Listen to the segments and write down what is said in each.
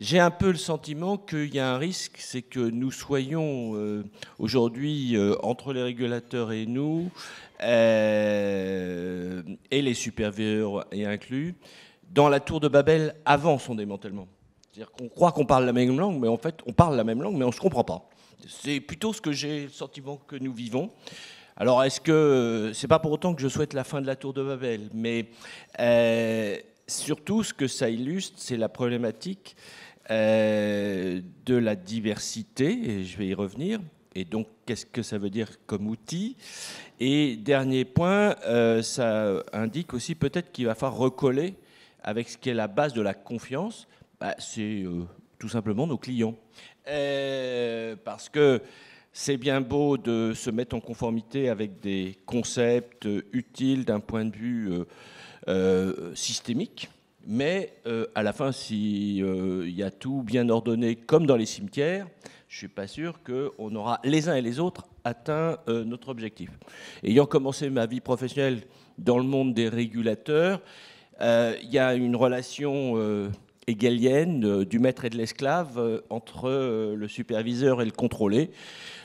J'ai un peu le sentiment qu'il y a un risque, c'est que nous soyons aujourd'hui, entre les régulateurs et nous, et les superviseurs y inclus, dans la tour de Babel avant son démantèlement. C'est-à-dire qu'on croit qu'on parle la même langue, mais en fait, on parle la même langue, mais on ne se comprend pas. C'est plutôt ce que j'ai le sentiment que nous vivons. Alors, est-ce que c'est pas pour autant que je souhaite la fin de la tour de Babel, mais surtout, ce que ça illustre, c'est la problématique de la diversité, et je vais y revenir. Et donc, qu'est-ce que ça veut dire comme outil? Et dernier point, ça indique aussi peut-être qu'il va falloir recoller avec ce qui est la base de la confiance. C'est tout simplement nos clients. Parce que c'est bien beau de se mettre en conformité avec des concepts utiles d'un point de vue systémique, mais à la fin, si y a tout bien ordonné comme dans les cimetières, je ne suis pas sûr qu'on aura les uns et les autres atteint notre objectif. Ayant commencé ma vie professionnelle dans le monde des régulateurs, il y a une relation hegelienne du maître et de l'esclave entre le superviseur et le contrôlé.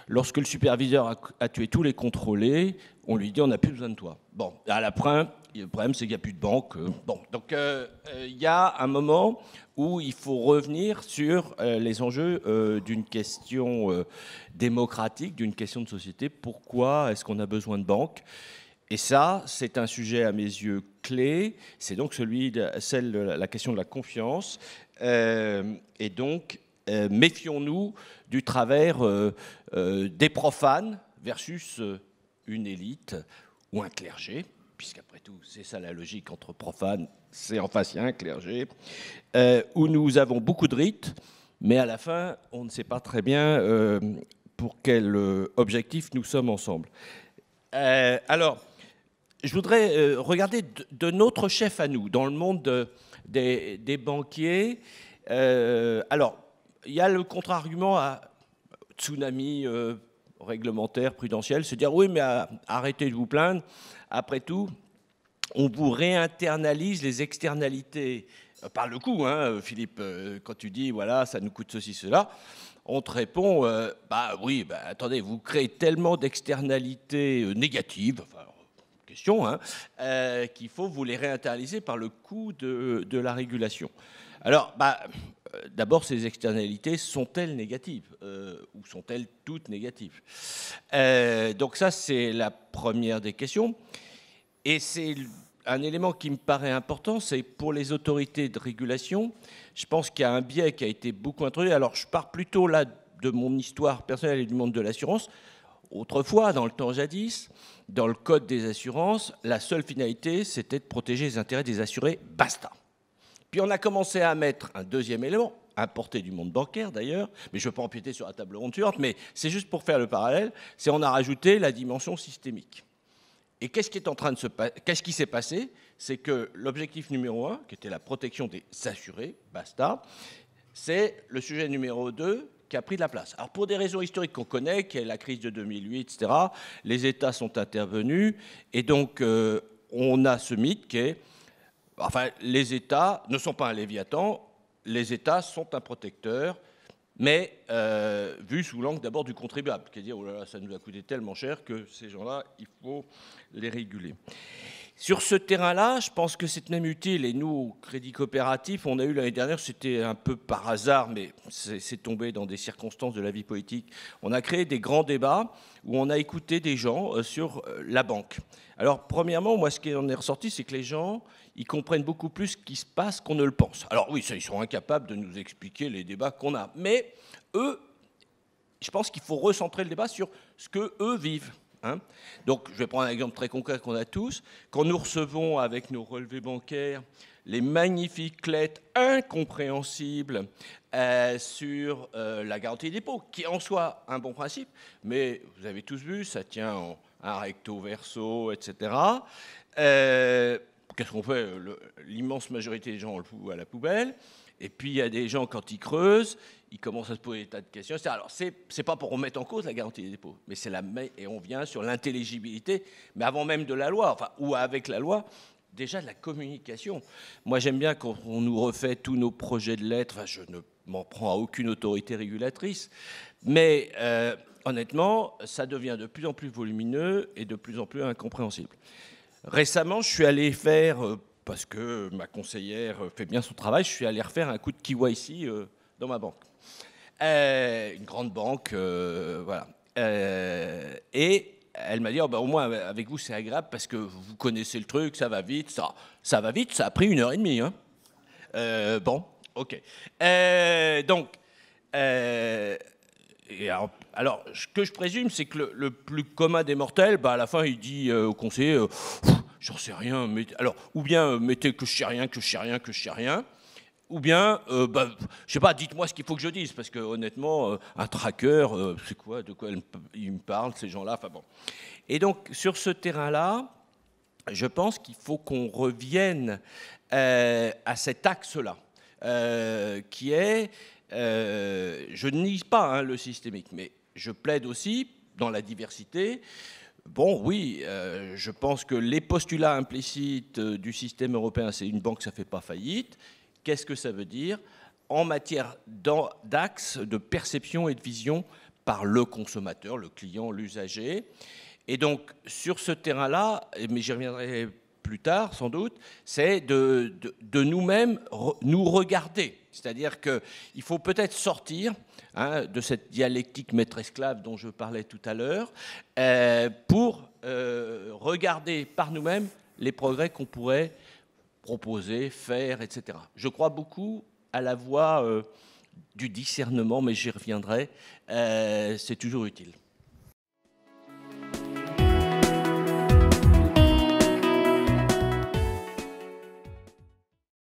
Lorsque le superviseur a tué tous les contrôlés, on lui dit on n'a plus besoin de toi. Bon, à la fin, le problème c'est qu'il n'y a plus de banque. Bon, donc il y a un moment où il faut revenir sur les enjeux d'une question démocratique, d'une question de société. Pourquoi est-ce qu'on a besoin de banques? Et ça, c'est un sujet à mes yeux clé. C'est donc celle de la question de la confiance. Et donc, méfions-nous du travers des profanes versus une élite ou un clergé, puisqu'après tout, c'est ça la logique entre profanes, c'est en face, il y a un clergé, où nous avons beaucoup de rites, mais à la fin, on ne sait pas très bien pour quel objectif nous sommes ensemble. Alors, je voudrais regarder de notre chef à nous, dans le monde des banquiers. Alors, il y a le contre-argument à tsunami réglementaire, prudentiel, se dire oui, mais arrêtez de vous plaindre. Après tout, on vous réinternalise les externalités. Par le coup, hein, Philippe, quand tu dis voilà, ça nous coûte ceci, cela, on te répond oui, attendez, vous créez tellement d'externalités négatives, enfin, question, hein, qu'il faut vous les réinternaliser par le coût de la régulation. Alors, d'abord, ces externalités sont-elles négatives ou sont-elles toutes négatives? Donc ça, c'est la première des questions. Et c'est un élément qui me paraît important, c'est pour les autorités de régulation, je pense qu'il y a un biais qui a été beaucoup introduit. Alors, je pars plutôt là de mon histoire personnelle et du monde de l'assurance. Autrefois, dans le temps jadis, dans le code des assurances, la seule finalité, c'était de protéger les intérêts des assurés, basta. Puis on a commencé à mettre un deuxième élément, importé du monde bancaire d'ailleurs, mais je ne veux pas empiéter sur la table ronde suivante, mais c'est juste pour faire le parallèle, c'est on a rajouté la dimension systémique. Et qu'est-ce qui s'est passé? C'est que l'objectif numéro 1, qui était la protection des assurés, basta, c'est le sujet numéro 2 qui a pris de la place. Alors pour des raisons historiques qu'on connaît, qui est la crise de 2008, etc., les États sont intervenus, et donc on a ce mythe qui est enfin, les États ne sont pas un Léviathan, les États sont un protecteur, mais vu sous l'angle d'abord du contribuable, qui est dire, oh là là, ça nous a coûté tellement cher que ces gens-là, il faut les réguler. Sur ce terrain-là, je pense que c'est même utile, et nous, au Crédit Coopératif, on a eu l'année dernière, c'était un peu par hasard, mais c'est tombé dans des circonstances de la vie politique, on a créé des grands débats où on a écouté des gens sur la banque. Alors, premièrement, moi, ce qui en est ressorti, c'est que les gens, ils comprennent beaucoup plus ce qui se passe qu'on ne le pense. Alors oui, ça, ils sont incapables de nous expliquer les débats qu'on a, mais eux, je pense qu'il faut recentrer le débat sur ce qu'eux vivent. Hein. Donc, je vais prendre un exemple très concret qu'on a tous. Quand nous recevons avec nos relevés bancaires les magnifiques lettres incompréhensibles sur la garantie des dépôts, qui en soi un bon principe, mais vous avez tous vu, ça tient en un recto verso, etc. Qu'est-ce qu'on fait? L'immense majorité des gens le foutent à la poubelle. Et puis, il y a des gens, quand ils creusent, ils commencent à se poser des tas de questions. Alors, c'est pas pour remettre en cause la garantie des dépôts, mais et on vient sur l'intelligibilité, mais avant même de la loi, enfin, ou avec la loi, déjà de la communication. Moi, j'aime bien quand on nous refait tous nos projets de lettres. Enfin, je ne m'en prends à aucune autorité régulatrice. Mais honnêtement, ça devient de plus en plus volumineux et de plus en plus incompréhensible. Récemment, je suis allé faire, parce que ma conseillère fait bien son travail, je suis allé refaire un coup de KYC dans ma banque. Une grande banque, voilà. Et elle m'a dit, oh, bah, au moins avec vous c'est agréable parce que vous connaissez le truc, ça va vite, ça va vite, ça a pris 1 heure et demie. Hein. Bon, ok. Donc, alors, ce que je présume, c'est que le plus commun des mortels, bah, à la fin, il dit au conseiller, j'en sais rien, alors, ou bien mettez que je sais rien, que je sais rien, que je sais rien. Ou bien, bah, je sais pas, dites-moi ce qu'il faut que je dise, parce que honnêtement, un tracker, c'est quoi, de quoi ils me parlent, ces gens-là, enfin bon. Et donc, sur ce terrain-là, je pense qu'il faut qu'on revienne à cet axe-là, qui est, je ne nie pas hein, le systémique, mais je plaide aussi dans la diversité. Bon, oui, je pense que les postulats implicites du système européen, c'est une banque, ça ne fait pas faillite. Qu'est-ce que ça veut dire en matière d'axe de perception et de vision par le consommateur, le client, l'usager? Et donc, sur ce terrain-là, mais j'y reviendrai plus tard sans doute, c'est de nous-mêmes nous regarder. C'est-à-dire qu'il faut peut-être sortir hein, de cette dialectique maître-esclave dont je parlais tout à l'heure pour regarder par nous-mêmes les progrès qu'on pourrait proposer, faire, etc. Je crois beaucoup à la voie du discernement, mais j'y reviendrai. C'est toujours utile.